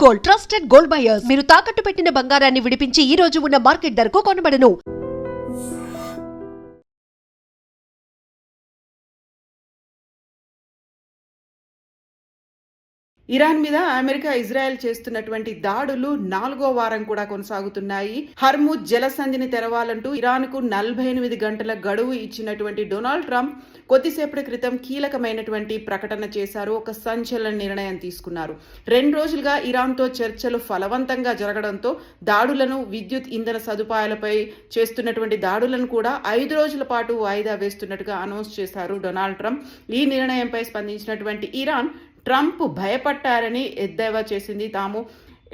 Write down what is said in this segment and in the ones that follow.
Gold, trusted gold buyers. మీరు తాకట్టు పెట్టిన బంగారాన్ని విడిపించి ఈ రోజు ఉన్న మార్కెట్ ధరకు కొనబడను. ఇరాన్ మీద అమెరికా, ఇజ్రాయెల్ చేస్తున్నటువంటి దాడులు 4వ వారం కూడా కొనసాగుతున్నాయి. హర్ముజ్ జలసంధిని తెరవాలంటూ ఇరాన్కు 48 గంటల గడువు ఇచ్చినటువంటి డొనాల్డ్ ట్రంప్ కొద్దిసేపటి క్రితం కీలకమైనటువంటి ప్రకటన చేశారు. ఒక సంచలన నిర్ణయం తీసుకున్నారు. 2 రోజులుగా ఇరాన్తో చర్చలు ఫలవంతంగా జరగడంతో దాడులను, విద్యుత్ ఇంధన సదుపాయాలపై చేస్తున్నటువంటి దాడులను కూడా 5 రోజుల పాటు వాయిదా వేస్తున్నట్టుగా అనౌన్స్ చేశారు డొనాల్డ్ ట్రంప్. ఈ నిర్ణయంపై స్పందించినటువంటి ఇరాన్, ట్రంప్ భయపడ్డారని ఎద్దేవా చేసింది. తాము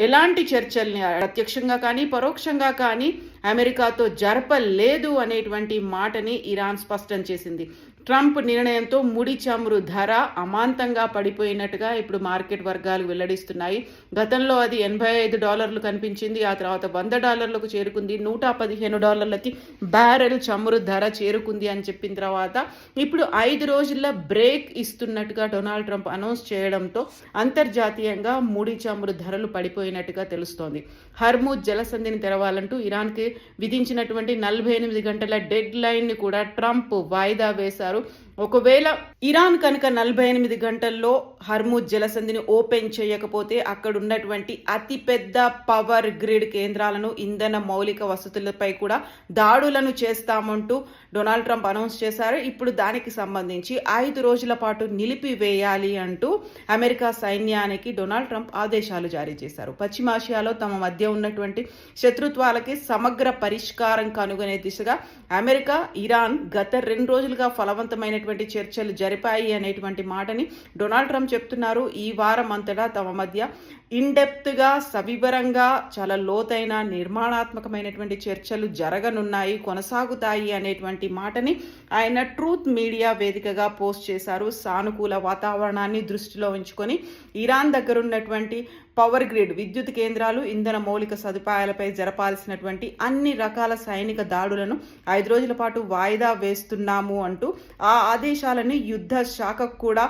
ఎలాంటి చర్చల్ని ప్రత్యక్షంగా కానీ పరోక్షంగా కానీ అమెరికాతో జరపలేదు అనేటువంటి మాటని ఇరాన్ స్పష్టం చేసింది. ట్రంప్ నిర్ణయంతో ముడి చమురు ధర అమాంతంగా పడిపోయినట్టుగా ఇప్పుడు మార్కెట్ వర్గాలు వెల్లడిస్తున్నాయి. గతంలో అది $85 కనిపించింది. ఆ తర్వాత $100 చేరుకుంది. $115 బ్యారెల్ చమురు ధర చేరుకుంది అని చెప్పిన తర్వాత ఇప్పుడు 5 రోజుల బ్రేక్ ఇస్తున్నట్టుగా డొనాల్డ్ ట్రంప్ అనౌన్స్ చేయడంతో అంతర్జాతీయంగా ముడి చమురు ధరలు పడిపోయినట్టుగా తెలుస్తోంది. హర్ముజ్ జలసంధిని తెరవాలంటూ ఇరాన్కి విధించినటువంటి 48 గంటల డెడ్ లైన్ ని కూడా ట్రంప్ వాయిదా వేశారు. ఒకవేళ ఇరాన్ కనుక 48 గంటల్లో హర్ముజ్ జలసంధిని ఓపెన్ చేయకపోతే అక్కడ ఉన్నటువంటి అతిపెద్ద పవర్ గ్రిడ్ కేంద్రాలను, ఇంధన మౌలిక వసతులపై కూడా దాడులను చేస్తామంటూ డొనాల్డ్ ట్రంప్ అనౌన్స్ చేశారు. ఇప్పుడు దానికి సంబంధించి 5 రోజుల పాటు నిలిపివేయాలి అంటూ అమెరికా సైన్యానికి డొనాల్డ్ ట్రంప్ ఆదేశాలు జారీ చేశారు. పశ్చిమాసియాలో తమ మధ్య ఉన్నటువంటి శత్రుత్వాలకి సమగ్ర పరిష్కారం కనుగొనే దిశగా అమెరికా, ఇరాన్ గత 2 రోజులుగా ఫలవంతమైనటువంటి చర్చలు జరిపాయి అనేటువంటి మాటని డొనాల్డ్ ట్రంప్ చెప్తున్నారు. ఈ వారం అంతటా తమ మధ్య ఇన్డెప్త్గా, సవివరంగా, చాలా లోతైన నిర్మాణాత్మకమైనటువంటి చర్చలు జరగనున్నాయి, కొనసాగుతాయి అనేటువంటి మాటని ఆయన ట్రూత్ మీడియా వేదికగా పోస్ట్ చేశారు. సానుకూల వాతావరణాన్ని దృష్టిలో ఉంచుకొని ఇరాన్ దగ్గర ఉన్నటువంటి పవర్ గ్రిడ్, విద్యుత్ కేంద్రాలు, ఇంధన మౌలిక సదుపాయాలపై జరపాల్సినటువంటి అన్ని రకాల సైనిక దాడులను 5 రోజుల పాటు వాయిదా వేస్తున్నాము అంటూ ఆ ఆదేశాలని యుద్ధ శాఖకు కూడా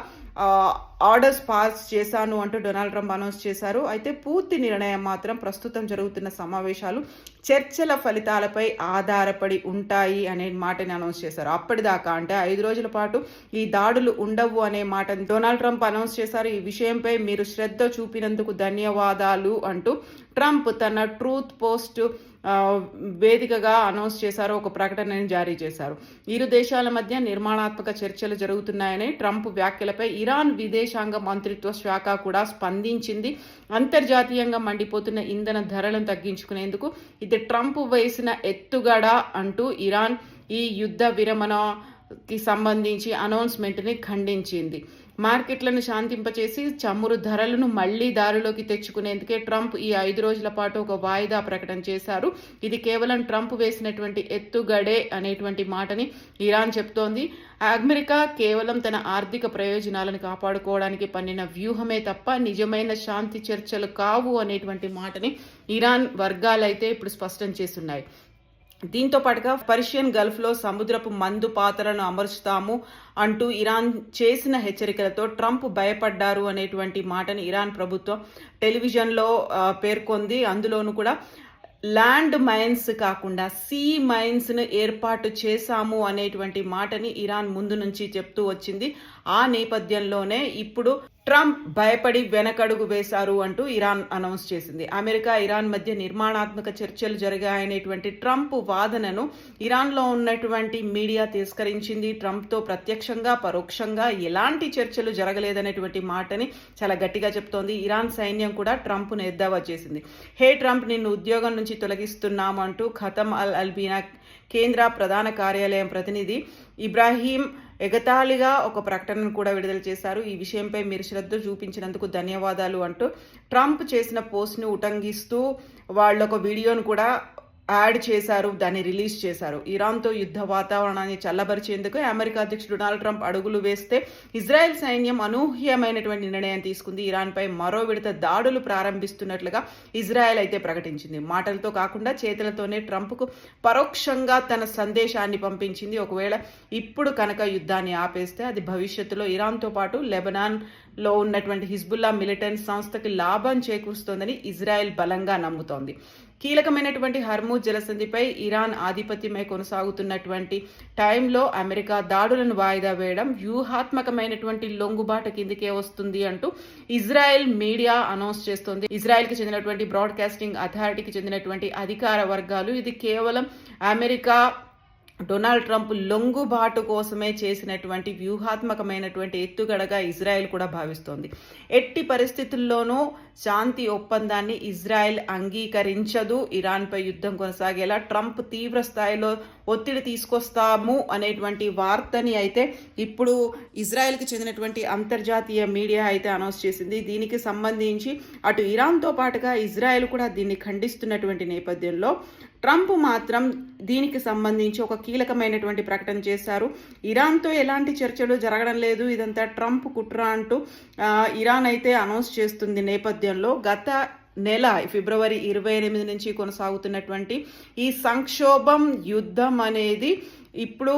ఆర్డర్స్ పాస్ చేశాను అంటూ డొనాల్డ్ ట్రంప్ అనౌన్స్ చేశారు. అయితే పూర్తి నిర్ణయం మాత్రం ప్రస్తుతం జరుగుతున్న సమావేశాలు, చర్చల ఫలితాలపై ఆధారపడి ఉంటాయి అనే మాటని అనౌన్స్ చేశారు. అప్పటిదాకా అంటే 5 రోజుల పాటు ఈ దాడులు ఉండవు అనే మాటని డొనాల్డ్ ట్రంప్ అనౌన్స్ చేశారు. ఈ విషయంపై మీరు శ్రద్ధ చూపినందుకు ధన్యవాదాలు అంటూ ట్రంప్ తన ట్రూత్ పోస్ట్ వేదికగా అనౌన్స్ చేశారు. ఒక ప్రకటనని జారీ చేశారు. ఇరు దేశాల మధ్య నిర్మాణాత్మక చర్చలు జరుగుతున్నాయని ట్రంప్ వ్యాఖ్యలపై ఇరాన్ విదేశాంగ మంత్రిత్వ శాఖ కూడా స్పందించింది. అంతర్జాతీయంగా మండిపోతున్న ఇంధన ధరలను తగ్గించుకునేందుకు ఇది ట్రంప్ వేసిన ఎత్తుగడ అంటూ ఇరాన్ ఈ యుద్ధ విరమణకి సంబంధించి అనౌన్స్మెంట్ని ఖండించింది. మార్కెట్లను శాంతింపచేసి చమురు ధరలను మళ్లీ దారిలోకి తెచ్చుకునేందుకే ట్రంప్ ఈ 5 రోజుల పాటు ఒక వాయిదా ప్రకటన చేశారు. ఇది కేవలం ట్రంప్ వేసినటువంటి ఎత్తుగడే అనేటువంటి మాటని ఇరాన్ చెప్తోంది. అమెరికా కేవలం తన ఆర్థిక ప్రయోజనాలను కాపాడుకోవడానికి పన్నిన వ్యూహమే తప్ప నిజమైన శాంతి చర్చలు కావు అనేటువంటి మాటని ఇరాన్ వర్గాలైతే ఇప్పుడు స్పష్టం చేస్తున్నాయి. దీంతో పాటుగా పర్షియన్ గల్ఫ్లో సముద్రపు మందు పాత్రలను అమర్చుతాము అంటూ ఇరాన్ చేసిన హెచ్చరికలతో ట్రంప్ భయపడ్డారు అనేటువంటి మాటని ఇరాన్ ప్రభుత్వం టెలివిజన్లో పేర్కొంది. అందులోనూ కూడా ల్యాండ్ మైన్స్ కాకుండా సీ మైన్స్ను ఏర్పాటు చేశాము అనేటువంటి మాటని ఇరాన్ ముందు నుంచి చెప్తూ వచ్చింది. ఆ నేపథ్యంలోనే ఇప్పుడు ట్రంప్ భయపడి వెనకడుగు వేశారు అంటూ ఇరాన్ అనౌన్స్ చేసింది. అమెరికా, ఇరాన్ మధ్య నిర్మాణాత్మక చర్చలు జరిగాయనేటువంటి ట్రంప్ వాదనను ఇరాన్లో ఉన్నటువంటి మీడియా తిరస్కరించింది. ట్రంప్తో ప్రత్యక్షంగా పరోక్షంగా ఎలాంటి చర్చలు జరగలేదనేటువంటి మాటని చాలా గట్టిగా చెప్తోంది. ఇరాన్ సైన్యం కూడా ట్రంప్ను ఎద్దేవా చేసింది. హే ట్రంప్, నిన్ను ఉద్యోగం నుంచి తొలగిస్తున్నామంటూ ఖతమ్ అల్ అల్బీనా కేంద్ర ప్రధాన కార్యాలయం ప్రతినిధి ఇబ్రాహీం ఎగతాళిగా ఒక ప్రకటనను కూడా విడుదల చేశారు. ఈ విషయంపై మీరు శ్రద్ధ చూపించినందుకు ధన్యవాదాలు అంటూ ట్రంప్ చేసిన పోస్ట్ను ఉటంకిస్తూ వాళ్ళు ఒక వీడియోను కూడా యాడ్ చేశారు, దాన్ని రిలీజ్ చేశారు. ఇరాన్తో యుద్ధ వాతావరణాన్ని చల్లబరిచేందుకు అమెరికా అధ్యక్షుడు డొనాల్డ్ ట్రంప్ అడుగులు వేస్తే ఇజ్రాయెల్ సైన్యం అనూహ్యమైనటువంటి నిర్ణయం తీసుకుంది. ఇరాన్పై మరో విడత దాడులు ప్రారంభిస్తున్నట్లుగా ఇజ్రాయెల్ అయితే ప్రకటించింది. మాటలతో కాకుండా చేతులతోనే ట్రంప్కు పరోక్షంగా తన సందేశాన్ని పంపించింది. ఒకవేళ ఇప్పుడు కనుక యుద్ధాన్ని ఆపేస్తే అది భవిష్యత్తులో ఇరాన్తో పాటు లెబనాన్, లో ఉన్నటువంటి హిజ్బుల్లా మిలిటెంట్ సంస్థకి లాభం చేకూరుస్తోందని ఇజ్రాయెల్ బలంగా నమ్ముతోంది. కీలకమైనటువంటి హర్మూజ్ జలసంధిపై ఇరాన్ ఆధిపత్యమే కొనసాగుతున్నటువంటి టైంలో అమెరికా దాడులను వాయిదా వేయడం వ్యూహాత్మకమైనటువంటి లొంగుబాటు కిందికే వస్తుంది అంటూ ఇజ్రాయెల్ మీడియా అనౌన్స్ చేస్తోంది. ఇజ్రాయెల్కి చెందినటువంటి బ్రాడ్కాస్టింగ్ అథారిటీకి చెందినటువంటి అధికార వర్గాలు ఇది కేవలం అమెరికా డొనాల్డ్ ట్రంప్ లొంగుబాటు కోసమే చేసినటువంటి వ్యూహాత్మకమైనటువంటి ఎత్తుగడగా ఇజ్రాయెల్ కూడా భావిస్తోంది. ఎట్టి పరిస్థితుల్లోనూ శాంతి ఒప్పందాన్ని ఇజ్రాయెల్ అంగీకరించదు. ఇరాన్పై యుద్ధం కొనసాగేలా ట్రంప్ తీవ్ర స్థాయిలో ఒత్తిడి తీసుకొస్తాము అనేటువంటి వార్తని అయితే ఇప్పుడు ఇజ్రాయెల్కి చెందినటువంటి అంతర్జాతీయ మీడియా అయితే అనౌన్స్ చేసింది. దీనికి సంబంధించి అటు ఇరాన్తో పాటుగా ఇజ్రాయెల్ కూడా దీన్ని ఖండిస్తున్నటువంటి నేపథ్యంలో ట్రంప్ మాత్రం దీనికి సంబంధించి ఒక కీలకమైనటువంటి ప్రకటన చేశారు. ఇరాన్తో ఎలాంటి చర్చలు జరగడం లేదు, ఇదంతా ట్రంప్ కుట్ర అంటూ ఇరాన్ అయితే అనౌన్స్ చేస్తుంది. నేపథ్యంలో గత నెల ఫిబ్రవరి 28 నుంచి కొనసాగుతున్నటువంటి ఈ సంక్షోభం యుద్ధం అనేది ఇప్పుడు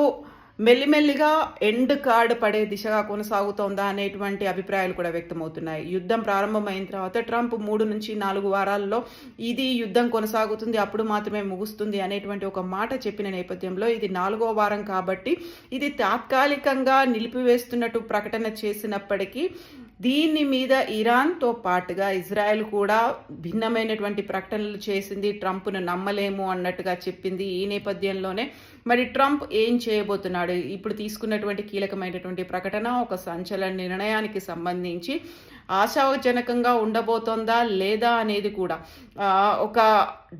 మెల్లిమెల్లిగా ఎండ్ కార్డ్ పడే దిశగా కొనసాగుతోందా అనేటువంటి అభిప్రాయాలు కూడా వ్యక్తమవుతున్నాయి. యుద్ధం ప్రారంభమైన తర్వాత ట్రంప్ 3 నుంచి 4 వారాల్లో ఇది యుద్ధం కొనసాగుతుంది, అప్పుడు మాత్రమే ముగుస్తుంది అనేటువంటి ఒక మాట చెప్పిన నేపథ్యంలో ఇది 4వ వారం కాబట్టి ఇది తాత్కాలికంగా నిలిపివేస్తున్నట్టు ప్రకటన చేసినప్పటికీ దీని మీద ఇరాన్తో పాటుగా ఇజ్రాయెల్ కూడా భిన్నమైనటువంటి ప్రకటనలు చేసింది. ట్రంప్ను నమ్మలేము అన్నట్టుగా చెప్పింది. ఈ నేపథ్యంలోనే మరి ట్రంప్ ఏం చేయబోతున్నాడు, ఇప్పుడు తీసుకున్నటువంటి కీలకమైనటువంటి ప్రకటన ఒక సంచలన నిర్ణయానికి సంబంధించి ఆశాజనకంగా ఉండబోతోందా లేదా అనేది కూడా ఒక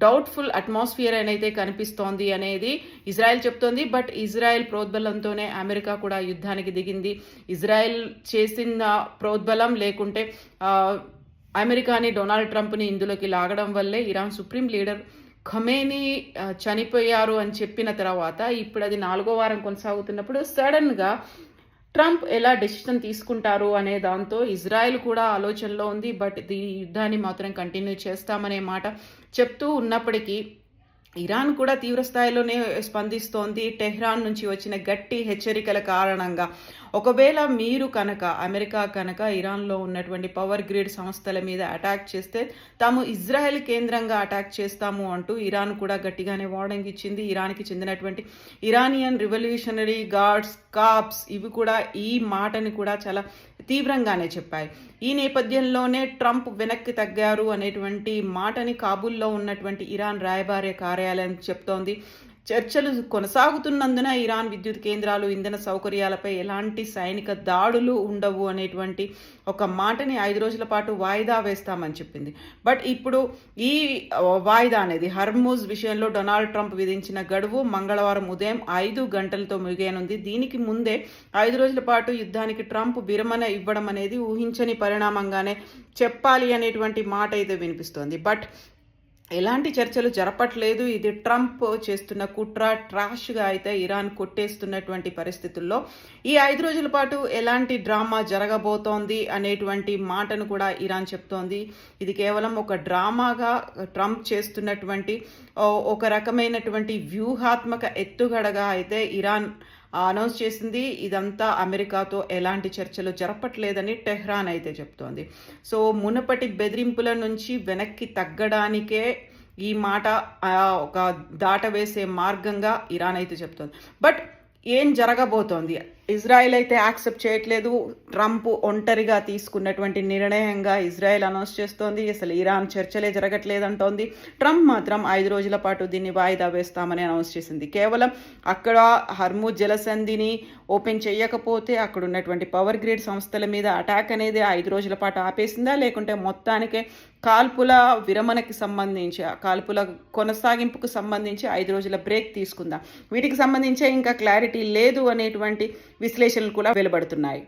డౌట్ఫుల్ అట్మాస్ఫియర్ అయితే కనిపిస్తోంది అనేది ఇజ్రాయెల్ చెప్తోంది. బట్ ఇజ్రాయెల్ ప్రోద్బలంతోనే అమెరికా కూడా యుద్ధానికి దిగింది. ఇజ్రాయెల్ చేసిన ప్రోద్బలం లేకుంటే అమెరికాని డొనాల్డ్ ట్రంప్ని ఇందులోకి లాగడం వల్లే ఇరాన్ సుప్రీం లీడర్ ఖమేనీ చనిపోయారు అని చెప్పిన తర్వాత ఇప్పుడు అది 4వ వారం కొనసాగుతున్నప్పుడు సడన్గా ట్రంప్ ఎలా డెసిషన్ తీసుకుంటారు అనే దాంతో ఇజ్రాయెల్ కూడా ఆలోచనలో ఉంది. బట్ ఈ యుద్ధాన్ని మాత్రం కంటిన్యూ చేస్తామనే మాట చెప్తూ ఉన్నప్పటికీ ఇరాన్ కూడా తీవ్ర స్థాయిలోనే స్పందిస్తోంది. టెహ్రాన్ నుంచి వచ్చిన గట్టి హెచ్చరికల కారణంగా ఒకవేళ మీరు కనుక అమెరికా కనుక ఇరాన్లో ఉన్నటువంటి పవర్ గ్రిడ్ సంస్థల మీద అటాక్ చేస్తే తాము ఇజ్రాయెల్ కేంద్రంగా అటాక్ చేస్తాము అంటూ ఇరాన్ కూడా గట్టిగానే వార్నింగ్ ఇచ్చింది. ఇరాన్కి చెందినటువంటి ఇరానియన్ రివల్యూషనరీ గార్డ్స్ కాప్స్ ఇవి కూడా ఈ మాటని కూడా చాలా తీవ్రంగానే చెప్పాయి. ఈ నేపథ్యంలోనే ట్రంప్ వెనక్కి తగ్గారు అనేటువంటి మాటని కాబూల్లో ఉన్నటువంటి ఇరాన్ రాయబార కార్యాలయం చెప్తోంది. చర్చలు కొనసాగుతున్నందున ఇరాన్ విద్యుత్ కేంద్రాలు, ఇంధన సౌకర్యాలపై ఎలాంటి సైనిక దాడులు ఉండవు అనేటువంటి ఒక మాటని 5 రోజుల పాటు వాయిదా వేస్తామని చెప్పింది. బట్ ఇప్పుడు ఈ వాయిదా అనేది హర్మూజ్ విషయంలో డొనాల్డ్ ట్రంప్ విధించిన గడువు మంగళవారం ఉదయం 5 గంటలతో ముగియనుంది. దీనికి ముందే 5 రోజుల పాటు యుద్ధానికి ట్రంప్ విరమణ ఇవ్వడం అనేది ఊహించని పరిణామంగానే చెప్పాలి అనేటువంటి మాట అయితే వినిపిస్తోంది. బట్ ఎలాంటి చర్చలు జరపట్లేదు. ఇది ట్రంప్ చేస్తున్న కుట్ర, ట్రాష్గా అయితే ఇరాన్ కొట్టేస్తున్నటువంటి పరిస్థితుల్లో ఈ 5 రోజుల పాటు ఎలాంటి డ్రామా జరగబోతోంది అనేటువంటి మాటను కూడా ఇరాన్ చెప్తోంది. ఇది కేవలం ఒక డ్రామాగా ట్రంప్ చేస్తున్నటువంటి ఒక రకమైనటువంటి వ్యూహాత్మక ఎత్తుగడగా అయితే ఇరాన్ అనౌన్స్ చేసింది. ఇదంతా అమెరికాతో ఎలాంటి చర్చలు జరపట్లేదని టెహ్రాన్ అయితే చెప్తోంది. సో మునుపటి బెదిరింపుల నుంచి వెనక్కి తగ్గడానికే ఈ మాట ఒక దాటవేసే మార్గంగా ఇరాన్ అయితే చెప్తోంది. బట్ ఏం జరగబోతోంది? ఇజ్రాయెల్ అయితే యాక్సెప్ట్ చేయట్లేదు. ట్రంప్ ఒంటరిగా తీసుకున్నటువంటి నిర్ణయంగా ఇజ్రాయెల్ అనౌన్స్ చేస్తోంది. అసలు ఇరాన్ చర్చలే జరగట్లేదంటోంది. ట్రంప్ మాత్రం 5 రోజుల పాటు దీన్ని వాయిదా వేస్తామని అనౌన్స్ చేసింది. కేవలం అక్కడ హర్మూజ్ జలసంధిని ఓపెన్ చేయకపోతే అక్కడ ఉన్నటువంటి పవర్ గ్రిడ్ సంస్థల మీద అటాక్ అనేది 5 రోజుల పాటు ఆపేసిందా, లేకుంటే మొత్తానికే కాల్పుల విరమణకి సంబంధించి కాల్పుల కొనసాగింపుకు సంబంధించి 5 రోజుల బ్రేక్ తీసుకుందా? వీటికి సంబంధించి ఇంకా క్లారిటీ లేదు అనేటువంటి విశ్లేషణలు కూడా వెలువడుతున్నాయి.